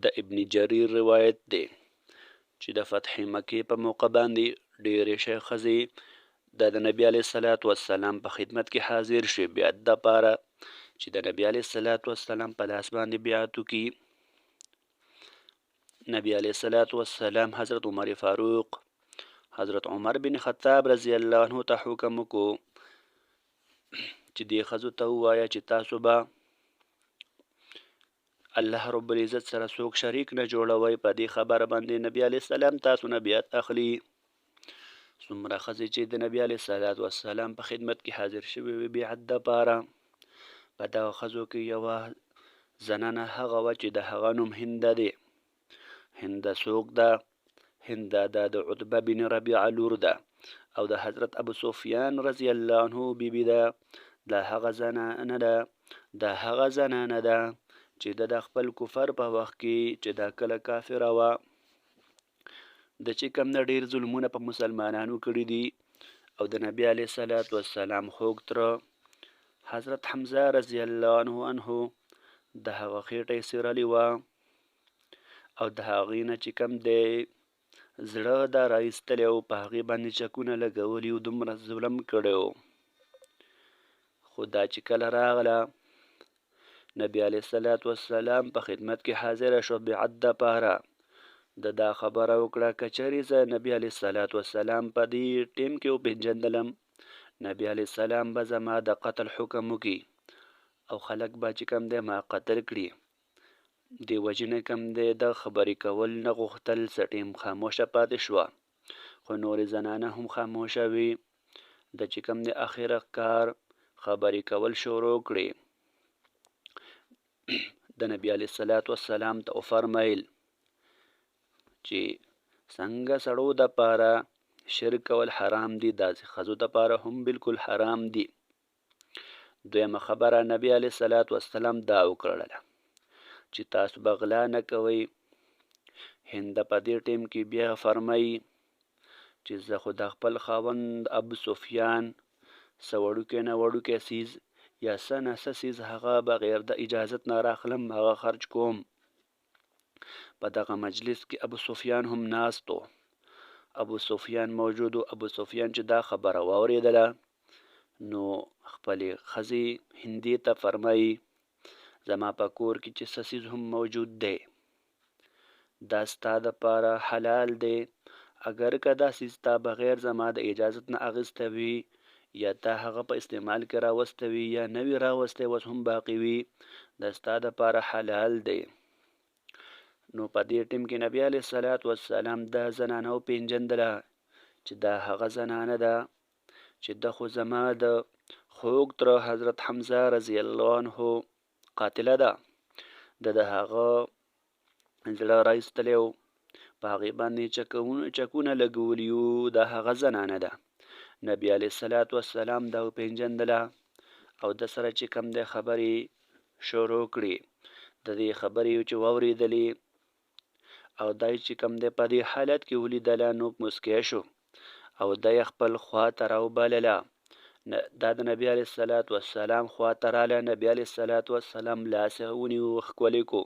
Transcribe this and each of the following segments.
د ابن جریر روایت دی چې د فتح مکې په موقع باندې ډېرې ښځې د نبي علیه الصلاة والسلام په خدمت کې حاضر شي بیعت دپاره چې د نبي علیه الصلاة والسلام په لاس باندې بیعت وکړي. نبی علیه الصلاة والسلام حضرت عمر فاروق حضرت عمر بن خطاب رضی الله عنه ته حکم وکړو چې دې ښځو ته ووایه چې تاسو به الله رب العزت سره څوک شریک نه جوړوئ. په دې خبره باندې نبی علیه السلام تاسو نه بیعت اخلي. څومره ښځې چې د نبی علیه الصلاة والسلام په خدمت کې حاضر شوي وي بیعت دپاره، په دغه ښځو کې یوه زنانه هغه وه چې د هغه نوم هنده دی. هنده څوک ده؟ هنده دا د عتبه بن ربیعه لور ده او د حضرت ابو سفیان رضی الله عنه بیبي ده. دا هغه زنانه ده چې د خپل کفر په وخت کې چې دا کله کافره وه، د چې کوم نه ډېر ظلمونه په مسلمانانو کړي دي او د نبي علیه الصلاة والسلام خوږ تره حضرت حمزه رضی الله عنه د هغه خېټه یې څیرلې وه او د هغې نه چې کوم دی زړه دا رایستلی و، په هغې باندې چکونه لګولي و، دومره ظلم کړی و. خو دا چې کله راغله نبی علیه الصلاة والسلام په خدمت کې حاضره شو بیعت دپاره، دا خبره وکړه که چېرې زه نبی علیه الصلاة والسلام په دې ټیم کې وپېژندلم، نبی علیه السلام به زما د قتل حکم وکړي او خلک به چې کوم دی ما قتل کړي. دې وجې نه کوم دی د خبرې کول نه غوښتل، څه ټیم خاموشه پاتې شوه، خو نورې زنانه هم خاموشه وي. د چې کوم دی اخره کار خبرې کول شروع کړي. د نبي علیه الصلاة والسلام ته وفرمیل چې څنګه سړو دپاره شرک کول حرام دي، داسې ښځو دپاره هم بالکل حرام دي. دویمه خبره نبی علیه الصلاة والسلام دا وکړله چې تاسو به غلا نه کوئ. هنده په دې ټیم کې بیا فرمایي چې زه خو د خپل خاوند ابو سفیان څه وړوکی نه وړوکی څیز یا څه نه څه څیز هغه بغیر د اجازت نه راخلم، هغه خرج کوم. په دغه مجلس کې ابو سفیان هم ناست و، ابو سفیان موجود و. ابو سفیان چې دا خبره واورېدله نو خپلې ښځې هندي ته فرمایي زما په کور کې چې څه څیز هم موجود دی دا ستا دپاره حلال دی، اگر که دا څیز تا بغیر زما د اجازت نه اخیسته وي یا تا هغه په استعمال کې راوسته وي یا نه وي راوستی اوس هم باقي وي، دا ستا دپاره حلال دی. نو په دې ټیم کې نبی علیه الصلاة والسلام دا زنانه وپېژندله چې دا هغه زنانه ده چې ده خو زما د خوږ تره حضرت حمزه رضی الله عنه قاتله ده. د هغه زړه رایستلی و، په هغې باندې چکونه لګولي وو، دا هغه زنانه ده. نبی علیه الصلاة والسلام دا وپېژندله او د سره چې کوم دی خبرې شروع کړي. د دې خبرې چې واورېدلې او دی چې کوم دی په دې حالت کې ولیدله نو مسکی شو او دی خپل خوا ته راوبلله. دا د نبي علیه الصلاة والسلام خوا ته راله، نبي علیه الصلاة والسلام لاس یې ونیو ښکلی کو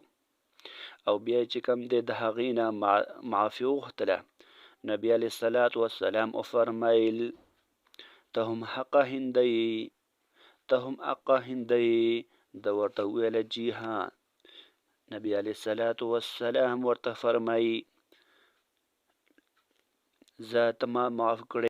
او بیا چې کوم دی د هغې نه معافي وغوښتله. نبي علیه الصلاة والسلام وفرمیل ته هم حقه هنده یې، ته هم حقه هنده یې. ده ورته وویله جی ها. نبی علیه الصلاة والسلام ورته فرمایي زه ته ما معاف کړی